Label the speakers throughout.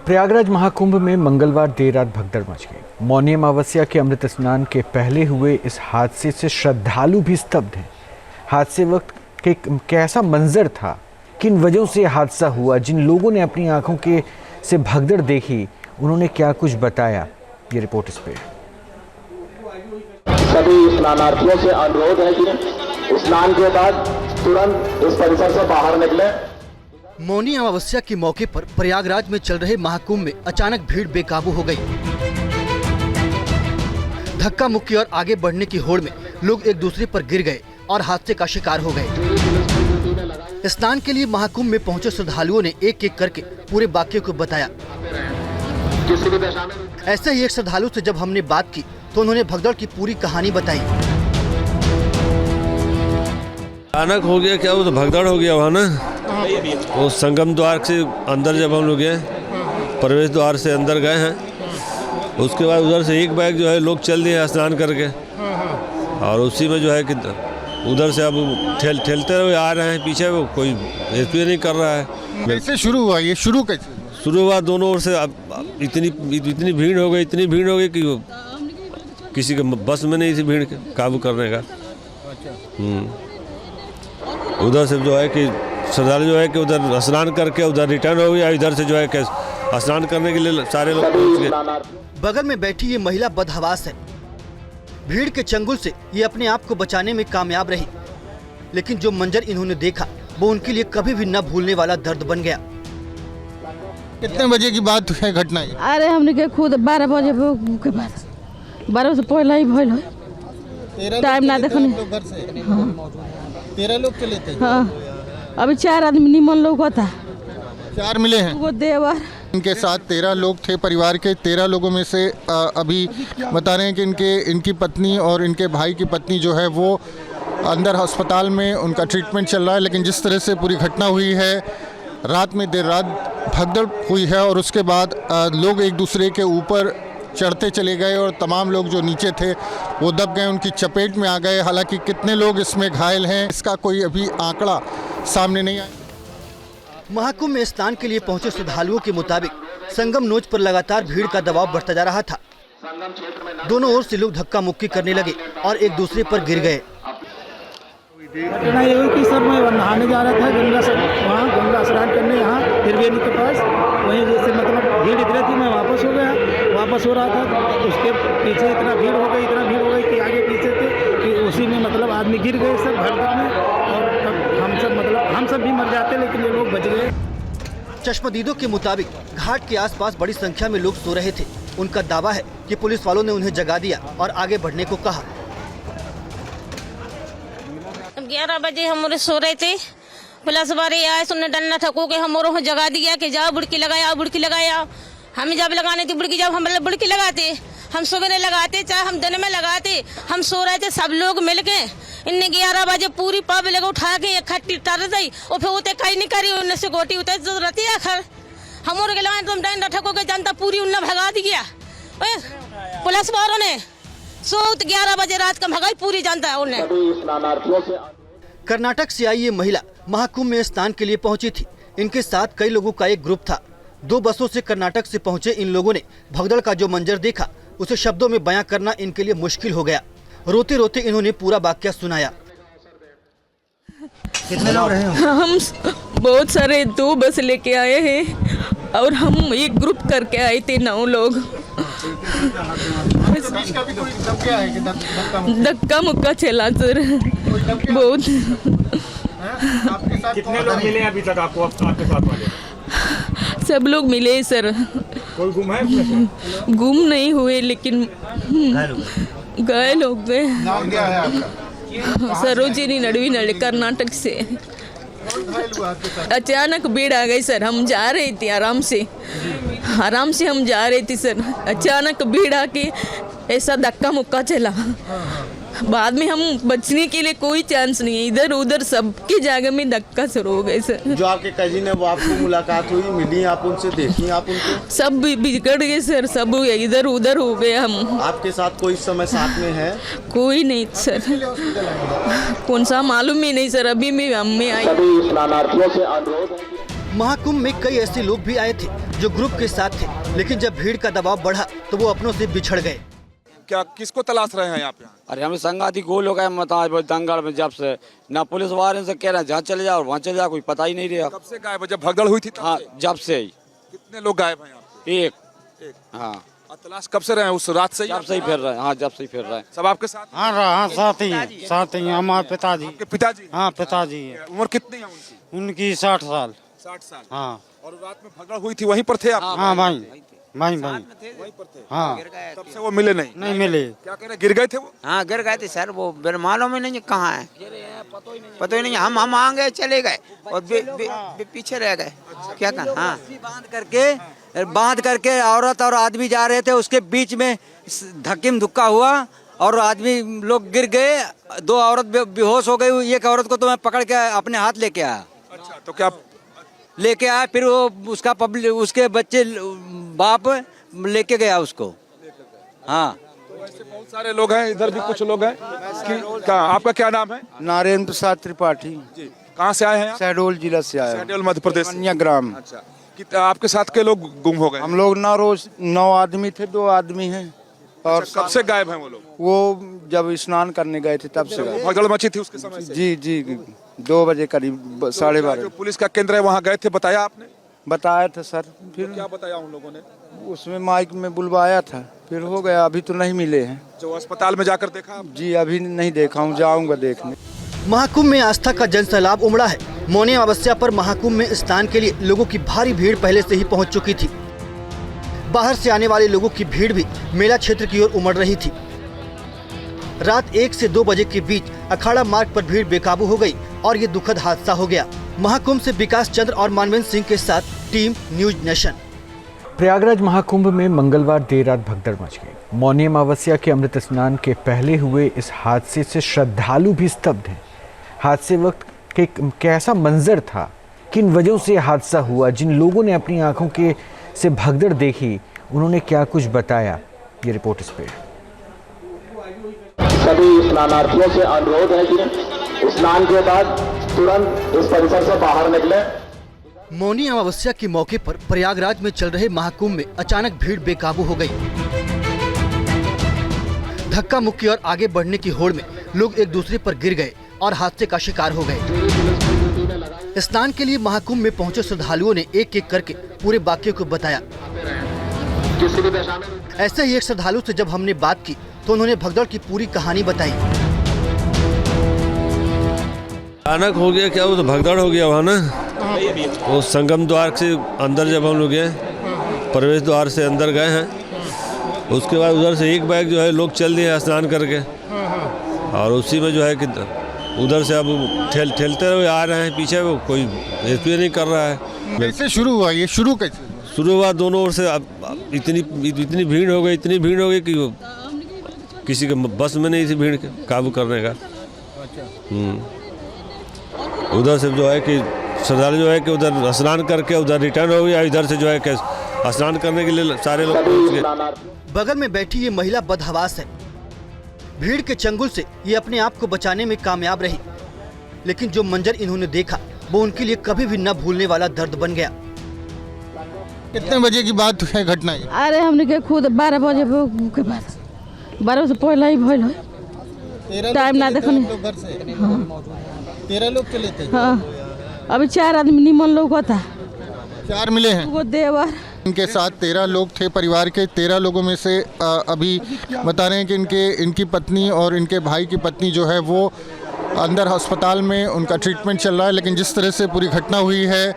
Speaker 1: प्रयागराज महाकुंभ में मंगलवार देर रात भगदड़ मच गई। मौनी अमावस्या के अमृत स्नान के पहले हुए इस हादसे से श्रद्धालु भी स्तब्ध हैं। हादसे वक्त के कैसा मंजर था, किन वजहों से हादसा हुआ, जिन लोगों ने अपनी आंखों के से भगदड़ देखी, उन्होंने क्या कुछ बताया, ये रिपोर्ट इस पे।
Speaker 2: सभी स्नानार्थियों से अनुरोध है कि स्नान के बाद तुरंत इस परिसर से बाहर निकलें।
Speaker 3: मौनी अमावस्या के मौके पर प्रयागराज में चल रहे महाकुंभ में अचानक भीड़ बेकाबू हो गई। धक्का मुक्की और आगे बढ़ने की होड़ में लोग एक दूसरे पर गिर गए और हादसे का शिकार हो गए। स्नान के लिए महाकुंभ में पहुंचे श्रद्धालुओं ने एक एक करके पूरे वाकये को बताया। ऐसे ही एक श्रद्धालु से जब हमने बात की तो उन्होंने भगदड़ की पूरी कहानी बताई।
Speaker 4: अचानक हो गया क्या, वो तो भगदड़ हो गया वहाँ ना। वो संगम द्वार से अंदर जब हम लोग गए, प्रवेश द्वार से अंदर गए हैं, उसके बाद उधर से एक बैग जो है लोग चल दिए स्नान करके, और उसी में जो है कि उधर से अब ठेलते हुए आ रहे हैं पीछे, वो कोई रेस्क्यू नहीं कर रहा है।
Speaker 5: कैसे शुरू हुआ ये? शुरू
Speaker 4: हुआ दोनों ओर से। अब इतनी भीड़ हो गई कि वो किसी के बस में नहीं थी भीड़ के काबू करने का। उधर से जो है कि श्रद्धालु जो है कि उधर स्नान करके उधर रिटर्न हो गया, इधर से जो है कि स्नान करने के लिए सारे लोग पहुंच गए।
Speaker 3: बगल में बैठी ये महिला बदहवास है। भीड़ के चंगुल से ये अपने आप को बचाने में कामयाब रही, लेकिन जो मंजर इन्होंने देखा वो उनके लिए कभी भी न भूलने वाला दर्द बन गया।
Speaker 5: कितने बजे की बात है घटना?
Speaker 6: अरे हमने के खुद 12 बजे के बाद 12 से पहले ही भइल है। टाइम ना देखने।
Speaker 5: 13 लोग चले थे।
Speaker 6: हाँ, अभी 4 आदमी निमन लोग होता।
Speaker 5: 4 मिले हैं।
Speaker 6: वो देवर
Speaker 5: इनके साथ 13 लोग थे परिवार के। 13 लोगों में से अभी बता रहे हैं कि इनकी पत्नी और इनके भाई की पत्नी जो है वो अंदर अस्पताल में उनका ट्रीटमेंट चल रहा है। लेकिन जिस तरह से पूरी घटना हुई है, रात में देर रात भगदड़ हुई है और उसके बाद लोग एक दूसरे के ऊपर चढ़ते चले गए और तमाम लोग जो नीचे थे वो दब गए, उनकी चपेट में आ गए। हालांकि कितने लोग इसमें घायल हैं इसका कोई अभी आंकड़ा सामने नहीं आया।
Speaker 3: महाकुंभ में स्नान के लिए पहुंचे श्रद्धालुओं के मुताबिक संगम नोच पर लगातार भीड़ का दबाव बढ़ता जा रहा था। दोनों ओर से लोग धक्का मुक्की करने लगे और एक दूसरे पर गिर गए।
Speaker 7: घटना ये हुई कि सर मैं नहाने जा रहा था गंगा स्नान करने यहाँ त्रिवेणी के पास। वहीं जैसे मतलब भीड़ इतनी थी, मैं वापस हो रहा था तो उसके पीछे इतना भीड़ हो गई कि आगे पीछे थे कि उसी में मतलब आदमी गिर गए सब भगदड़ में, और हम सब भी मर जाते लेकिन ये लोग बच गए।
Speaker 3: चश्मदीदों के मुताबिक घाट के आसपास बड़ी संख्या में लोग सो रहे थे। उनका दावा है कि पुलिस वालों ने उन्हें जगा दिया और आगे बढ़ने को कहा।
Speaker 8: 11 बजे हम सो रहे थे, पुलिस वाले आए, सुनने डरना ठको के हम जगा दिया कि जाओ बुड़की लगाया। हम जब लगाने थी बुड़की, जब हम बुड़की लगाते, हम सुबह लगाते चाहे हम दिन में लगाते, हम सो रहे थे सब लोग मिलके। इन्हें 11 बजे पूरी पब्लिक उठा के इकट्ठी कर दी और फिर उतने कहीं नहीं करी, उनने से गोटी उतर जरूरत है आखिर हम और लगाए तुम डर ठको के जनता पूरी उन्हें भगा दिया पुलिस वालों ने। 11 बजे रात का भगाई पूरी जनता उन्हें।
Speaker 3: कर्नाटक से आई ये महिला महाकुंभ में स्नान के लिए पहुंची थी। इनके साथ कई लोगों का एक ग्रुप था। 2 बसों से कर्नाटक से पहुंचे इन लोगों ने भगदड़ का जो मंजर देखा उसे शब्दों में बयां करना इनके लिए मुश्किल हो गया। रोते रोते इन्होंने पूरा वाकया सुनाया।
Speaker 7: कितने लोग रहे?
Speaker 6: हम बहुत सारे 2 बस लेके आए हैं और हम एक ग्रुप करके आए थे 9 लोग। धक्का मुक्का चला सर बहुत।
Speaker 7: कितने लोग मिले अभी तक आपको? आपके साथ वाले
Speaker 6: सब लोग मिले सर।
Speaker 7: कोई गुम है?
Speaker 6: गुम नहीं हुए लेकिन घायल हो गए। सरोजिनी नड़वी कर्नाटक से। अचानक भीड़ आ गई सर, हम जा रहे थे आराम से हम जा रहे थे सर। अचानक भीड़ आके ऐसा धक्का मुक्का चला। बाद में हम बचने के लिए कोई चांस नहीं है, इधर उधर सबकी जगह में धक्का शुरू हो गए सर।
Speaker 9: जो आपके कजिन है वो आपको मुलाकात हुई, मिली आप उनसे, देखी आप उनको?
Speaker 6: सब बिगड़ गए सर, सब इधर उधर हो गए। हम
Speaker 9: आपके साथ कोई इस समय साथ में है?
Speaker 6: कोई नहीं सर, कौन सा मालूम ही नहीं सर। अभी मैं आई।
Speaker 2: सभी स्नानार्थियों से अनुरोध है
Speaker 3: महाकुंभ में कई ऐसे लोग भी आए थे जो ग्रुप के साथ थे, लेकिन जब भीड़ का दबाव बढ़ा तो वो अपनों से बिछड़ गए।
Speaker 10: क्या किसको तलाश रहे हैं यहाँ पे?
Speaker 11: अरे हम संगाती गोल हो गए दंगल में, जब से ना पुलिस वाले से कह रहे हैं जहाँ चले जाओ वहाँ चले जाओ, कोई पता ही नहीं रहा।
Speaker 10: कब से गायब? जब भगदड़ हुई थी तब
Speaker 11: हाँ,
Speaker 10: से?
Speaker 11: जब से ही।
Speaker 10: कितने लोग गायब हैं यहाँ पे?
Speaker 11: एक। हाँ,
Speaker 10: और तलाश कब से रहे हैं? उस रात से ही?
Speaker 11: जब से ही फिर रहे हैं। हाँ, जब से ही फिर रहे हैं।
Speaker 10: सब आपके साथ?
Speaker 7: हाँ, साथ ही हमारे पिताजी।
Speaker 10: आपके पिताजी?
Speaker 7: हाँ, पिताजी है।
Speaker 10: उम्र कितनी है उनकी?
Speaker 7: उनकी 60 साल।
Speaker 10: 60 साल।
Speaker 7: हाँ।
Speaker 10: और रात में भगदड़ हुई थी, वहीं पर थे आप?
Speaker 7: हाँ भाई,
Speaker 10: वहीं पर थे।
Speaker 7: हाँ।
Speaker 10: तब से वो मिले नहीं
Speaker 7: मिले।
Speaker 10: क्या कह रहे, गिर गए थे वो?
Speaker 11: हाँ, गिर गए थे सर, वो मालूम ही नहीं कहाँ है, पता ही नहीं। हम आ गए, चले गए और पीछे रह गए। क्या कहा? हाँ,
Speaker 12: बांध करके औरत और आदमी जा रहे थे, उसके बीच में धक्के धुक्का हुआ और आदमी लोग गिर गए। 2 औरत बेहोश हो गई। एक औरत को तो मैं पकड़ के अपने हाथ लेके आया।
Speaker 10: अच्छा, तो क्या
Speaker 12: लेके आया, फिर वो उसका उसके बच्चे बाप लेके गया उसको। हाँ,
Speaker 10: तो ऐसे बहुत सारे लोग हैं, इधर भी कुछ लोग हैं। आपका क्या नाम है?
Speaker 9: नारायण प्रसाद त्रिपाठी।
Speaker 10: जी, कहाँ से आए हैं आप?
Speaker 9: शहडोल जिला से आया।
Speaker 10: शहडोल मध्य प्रदेश।
Speaker 9: कन्या ग्राम।
Speaker 10: अच्छा, आपके साथ के लोग गुम हो गए?
Speaker 9: हम लोग 9 आदमी थे, 2 आदमी हैं। और
Speaker 10: कब से गायब हैं वो लोग?
Speaker 9: वो जब स्नान करने गए थे तब से गए।
Speaker 10: भगदड़ मची थी उसके समय से?
Speaker 9: जी, 2 बजे करीब, 12:30।
Speaker 10: जो पुलिस का केंद्र है वहाँ गए थे, बताया आपने?
Speaker 9: बताया था सर। फिर
Speaker 10: क्या बताया उन लोगों ने?
Speaker 9: उसमें माइक में बुलवाया था, फिर हो गया। अभी तो नहीं मिले हैं।
Speaker 10: जो अस्पताल में जाकर देखा आप?
Speaker 9: जी, अभी नहीं देखा हूँ, जाऊँगा देखने।
Speaker 3: महाकुंभ में आस्था का जनसैलाब उमड़ा है। मौनी अमावस्या पर महाकुंभ में स्नान के लिए लोगों की भारी भीड़ पहले से ही पहुंच चुकी थी। बाहर से आने वाले लोगों की भीड़ भी मेला क्षेत्र की ओर उमड़ रही थी। रात 1 से 2 बजे के बीच अखाड़ा मार्ग पर भीड़ बेकाबू हो गई और ये दुखद हादसा हो गया। महाकुंभ से विकास चंद्र और मानवेंद्र सिंह के साथ team news nation.
Speaker 1: Prayagraj Mahakumbh में मंगलवार देर रात भगदड़ मच गई। मौनी अमावस्या के अमृत स्नान के पहले हुए इस हादसे से श्रद्धालु भी स्तब्ध हैं। हादसे वक्त के कैसा मंजर था, किन वजहों से हादसा हुआ, जिन लोगों ने अपनी आंखों के से भगदड़ देखी, उन्होंने क्या कुछ बताया, ये रिपोर्ट इस पे।
Speaker 2: सभी स्नानार्थियों से अनुरोध है कि स्नान के बाद तुरंत इस परिसर से बाहर निकले।
Speaker 3: मौनी अमावस्या के मौके पर प्रयागराज में चल रहे महाकुंभ में अचानक भीड़ बेकाबू हो गई। धक्का मुक्की और आगे बढ़ने की होड़ में लोग एक दूसरे पर गिर गए और हादसे का शिकार हो गए। स्नान के लिए महाकुंभ में पहुंचे श्रद्धालुओं ने एक एक करके पूरे वाक्य को बताया। ऐसे ही एक श्रद्धालु से जब हमने बात की तो उन्होंने भगदड़ की पूरी कहानी बताई।
Speaker 4: अचानक हो गया क्या, वो तो भगदड़ हो गया वहाँ ना। वो संगम द्वार से अंदर जब हम लोग गए, प्रवेश द्वार से अंदर गए हैं, उसके बाद उधर से एक बैग जो है लोग चल दिए स्नान करके, और उसी में जो है कि उधर से अब ठेलते हुए आ रहे हैं पीछे, वो कोई रेस्क्यू नहीं कर रहा है।
Speaker 5: कैसे शुरू हुआ ये? शुरू
Speaker 4: हुआ दोनों ओर से। अब इतनी भीड़ हो गई कि वो किसी के बस में नहीं थी भीड़ के काबू करने का। उधर से जो है कि श्रद्धालु जो है कि उधर स्नान करके उधर रिटर्न हो गया, इधर से जो है कि स्नान करने के लिए सारे लोग पहुँच गए।
Speaker 3: बगल में बैठी ये महिला बदहवास है। भीड़ के चंगुल से ये अपने आप को बचाने में कामयाब रही, लेकिन जो मंजर इन्होंने देखा वो उनके लिए कभी भी न भूलने वाला दर्द बन गया।
Speaker 5: कितने बजे की बात है घटना?
Speaker 6: अरे हमने के खुद 12 बजे के बाद, 12 से पहले ही भइल है। टाइम ना देखने।
Speaker 5: 13 लोग चले थे।
Speaker 6: हाँ, अभी 4 आदमी निमन लोग होता।
Speaker 5: 4 मिले हैं।
Speaker 6: वो देवर
Speaker 5: इनके साथ 13 लोग थे परिवार के। 13 लोगों में से अभी बता रहे हैं कि इनकी पत्नी और इनके भाई की पत्नी जो है वो अंदर अस्पताल में उनका ट्रीटमेंट चल रहा है। लेकिन जिस तरह से पूरी घटना हुई है,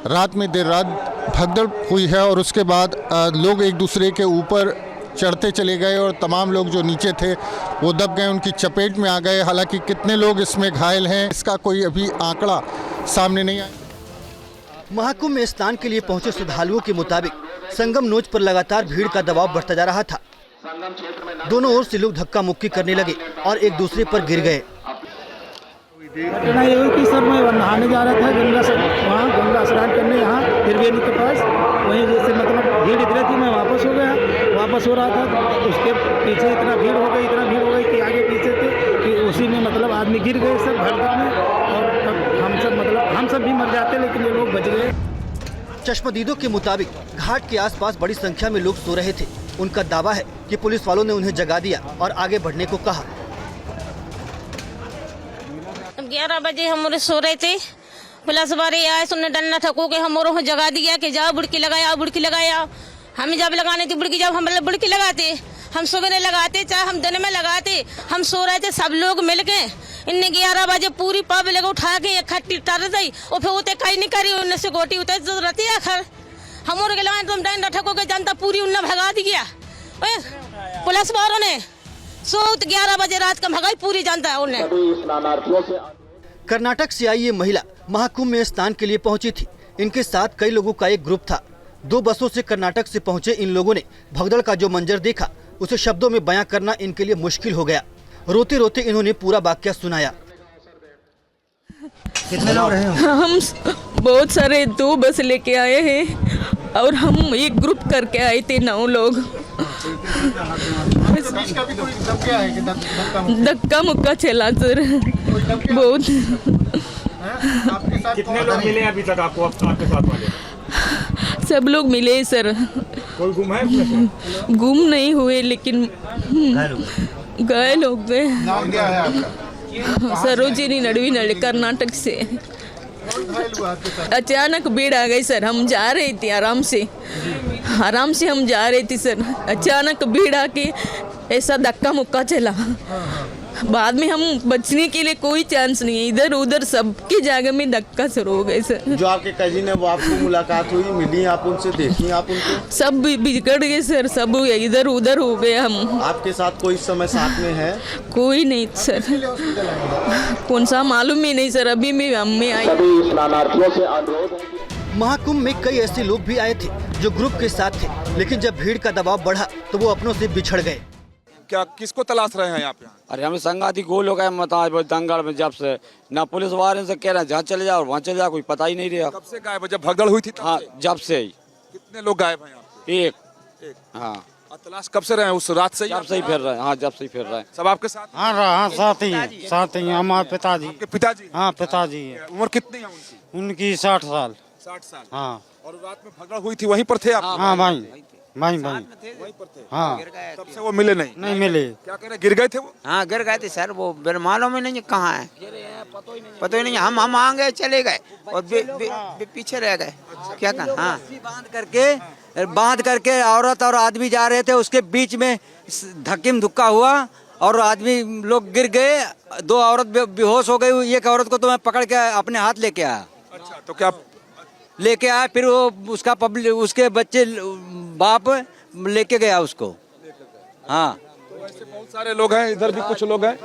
Speaker 5: रात में देर रात भगदड़ हुई है और उसके बाद लोग एक दूसरे के ऊपर चढ़ते चले गए और तमाम लोग जो नीचे थे वो दब गए, उनकी चपेट में आ गए। हालांकि कितने लोग इसमें घायल हैं इसका कोई अभी आंकड़ा सामने नहीं आया।
Speaker 3: महाकुंभ में स्नान के लिए पहुंचे श्रद्धालुओं के मुताबिक संगम नोच पर लगातार भीड़ का दबाव बढ़ता जा रहा था। दोनों ओर से लोग धक्का मुक्की करने लगे और एक दूसरे पर गिर गए।
Speaker 7: घटना ये हुई कि सर मैं नहाने जा रहा था गंगा स्नान करने यहाँ त्रिवेणी के पास। वहीं जैसे मतलब भीड़ इतनी थी, मैं वापस हो रहा था तो उसके पीछे इतना भीड़ हो गई कि आगे पीछे थे कि उसी में मतलब आदमी गिर गए सब भगदड़ में, और हम सब भी मर जाते लेकिन ये लोग बच गए।
Speaker 3: चश्मदीदों के मुताबिक घाट के आसपास बड़ी संख्या में लोग सो रहे थे। उनका दावा है कि पुलिस वालों ने उन्हें जगा दिया और आगे बढ़ने को कहा।
Speaker 8: 11 बजे हम सो रहे थे, पुलिस वाले आए, सुनने डंडा ठोको के हम जगा दिया कि जाओ बुड़की लगाया। हम जब लगाने थी बुड़की, जब हम बुड़की लगाते, हम सवेरे लगाते चाहे हम दिन में लगाते, हम सो रहे थे सब लोग मिलके। इनने 11 बजे पूरी पब्लिक उठा के इकट्ठी कर दी और फिर उते कहीं नहीं करी, उनने से गोटी उतर जरूरत है आखिर हम और के लगाए तुम डंडा ठोको के जनता पूरी उन्हें भगा दिया पुलिस वालों ने। 11 बजे रात का भगाई पूरी जनता उन्हें।
Speaker 3: कर्नाटक से आई ये महिला महाकुंभ में स्नान के लिए पहुंची थी। इनके साथ कई लोगों का एक ग्रुप था। 2 बसों से कर्नाटक से पहुंचे इन लोगों ने भगदड़ का जो मंजर देखा उसे शब्दों में बयां करना इनके लिए मुश्किल हो गया। रोते रोते इन्होंने पूरा वाकया सुनाया।
Speaker 7: कितने लोग रहे?
Speaker 6: हम बहुत सारे 2 बस लेके आए हैं और हम एक ग्रुप करके आए थे 9 लोग। धक्का मुक्का चला सर बहुत।
Speaker 10: कितने लोग मिले अभी तक आपको आपके साथ वाले?
Speaker 6: सब लोग मिले सर।
Speaker 10: कोई गुम है?
Speaker 6: गुम नहीं हुए लेकिन घायल हो गए। सरोजिनी नडवी नडे कर्नाटक से। अचानक भीड़ आ गई सर, हम जा रहे थे आराम से हम जा रहे थे सर। अचानक भीड़ आके ऐसा धक्का मुक्का चला। बाद में हम बचने के लिए कोई चांस नहीं है, इधर उधर सबके जगह में धक्का शुरू हो गए सर।
Speaker 9: जो आपके कजिन है वो आपको मुलाकात हुई, मिली आप उनसे, देखी आप उनको?
Speaker 6: सब बिगड़ गए सर, सब इधर उधर हो गए हम।
Speaker 9: आपके साथ कोई इस समय साथ में है?
Speaker 6: कोई नहीं सर, कौन सा मालूम ही नहीं सर। अभी मैं हमें आई।
Speaker 3: महाकुंभ में कई ऐसे लोग भी आए थे जो ग्रुप के साथ थे, लेकिन जब भीड़ का दबाव बढ़ा तो वो अपनों से बिछड़ गए।
Speaker 10: क्या किसको तलाश रहे हैं यहाँ पे?
Speaker 12: अरे हमें संगाती गोल हो गए दंगल में, जब से ना पुलिस वाले से कह रहे हैं जहाँ चले जाओ वहाँ चले जाओ, कोई पता ही नहीं रहा।
Speaker 10: कब से गायब? जब भगदड़ हुई थी?
Speaker 12: हाँ जब से ही।
Speaker 10: कितने लोग गायब हैं यहाँ पे?
Speaker 12: एक। हाँ।
Speaker 10: और तलाश कब से रहे हैं? उस रात से?
Speaker 12: जब से ही फिर रहे हैं। हाँ जब से ही फिर रहे हैं।
Speaker 10: सब आपके साथ?
Speaker 7: हाँ साथ ही हमारे पिताजी।
Speaker 10: आपके पिताजी?
Speaker 7: हाँ पिताजी।
Speaker 10: उम्र कितनी है उनकी?
Speaker 7: उनकी 60 साल।
Speaker 10: 60 साल।
Speaker 7: हाँ।
Speaker 10: और रात में भगदड़ हुई थी, वहीं पर थे आप?
Speaker 7: हाँ भाई
Speaker 10: वहीं पर थे।
Speaker 7: हाँ।
Speaker 10: तब से वो मिले नहीं
Speaker 7: मिले।
Speaker 10: क्या कह रहे, गिर गए थे वो?
Speaker 11: हाँ गिर गए थे सर, वो मालूम ही नहीं कहाँ है, पता ही नहीं। हम आ गए, चले गए और पीछे रह गए। क्या कहा? हाँ
Speaker 12: बांध करके औरत और आदमी जा रहे थे, उसके बीच में धक्किम धुक्का हुआ और आदमी लोग गिर गए। 2 औरत बेहोश हो गई। एक औरत को तो मैं पकड़ के अपने हाथ लेके आया।
Speaker 10: अच्छा, तो क्या
Speaker 12: लेके आया? फिर वो उसका उसके बच्चे बाप लेके गया उसको। हाँ
Speaker 10: तो ऐसे बहुत सारे लोग हैं, इधर भी कुछ लोग हैं।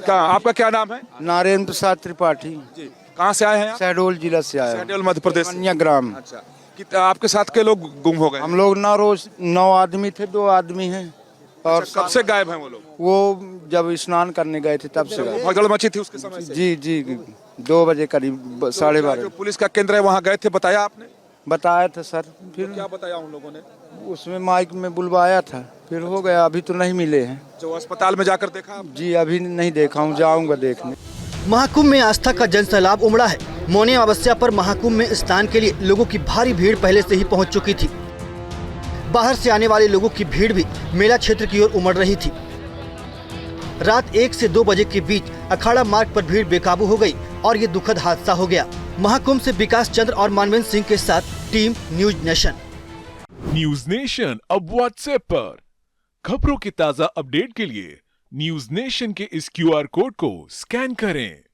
Speaker 10: आपका क्या नाम है?
Speaker 9: नारायण प्रसाद त्रिपाठी।
Speaker 10: कहाँ से आए हैं?
Speaker 9: शहडोल जिला से आए।
Speaker 10: शहडोल मध्य प्रदेश।
Speaker 9: ग्राम।
Speaker 10: अच्छा, आपके साथ के लोग गुम हो गए?
Speaker 9: हम लोग 9 आदमी थे, 2 आदमी हैं। और
Speaker 10: कब से गायब हैं वो लोग?
Speaker 9: वो जब स्नान करने गए थे तब से गायब।
Speaker 10: भगदड़ मची थी उसके समय से?
Speaker 9: जी 2 बजे करीब, 12:30।
Speaker 10: जो पुलिस का केंद्र है वहाँ गए थे, बताया आपने?
Speaker 9: बताया था सर। फिर
Speaker 10: क्या बताया उन लोगों ने?
Speaker 9: उसमें माइक में बुलवाया था, फिर हो गया। अभी तो नहीं मिले हैं।
Speaker 10: जो अस्पताल में जाकर देखा आप?
Speaker 9: जी अभी नहीं देखा हूँ, जाऊँगा देखने।
Speaker 3: महाकुंभ में आस्था का जनसैलाब उमड़ा है। मौनी अमावस्या पर महाकुंभ में स्नान के लिए लोगों की भारी भीड़ पहले से ही पहुंच चुकी थी। बाहर से आने वाले लोगों की भीड़ भी मेला क्षेत्र की ओर उमड़ रही थी। रात 1 से 2 बजे के बीच अखाड़ा मार्ग पर भीड़ बेकाबू हो गई और ये दुखद हादसा हो गया। महाकुंभ से विकास चंद्र और मानवेंद्र सिंह के साथ team news nation.
Speaker 13: News nation अब व्हाट्सएप पर खबरों की ताजा अपडेट के लिए न्यूज नेशन के इस QR कोड को स्कैन करें।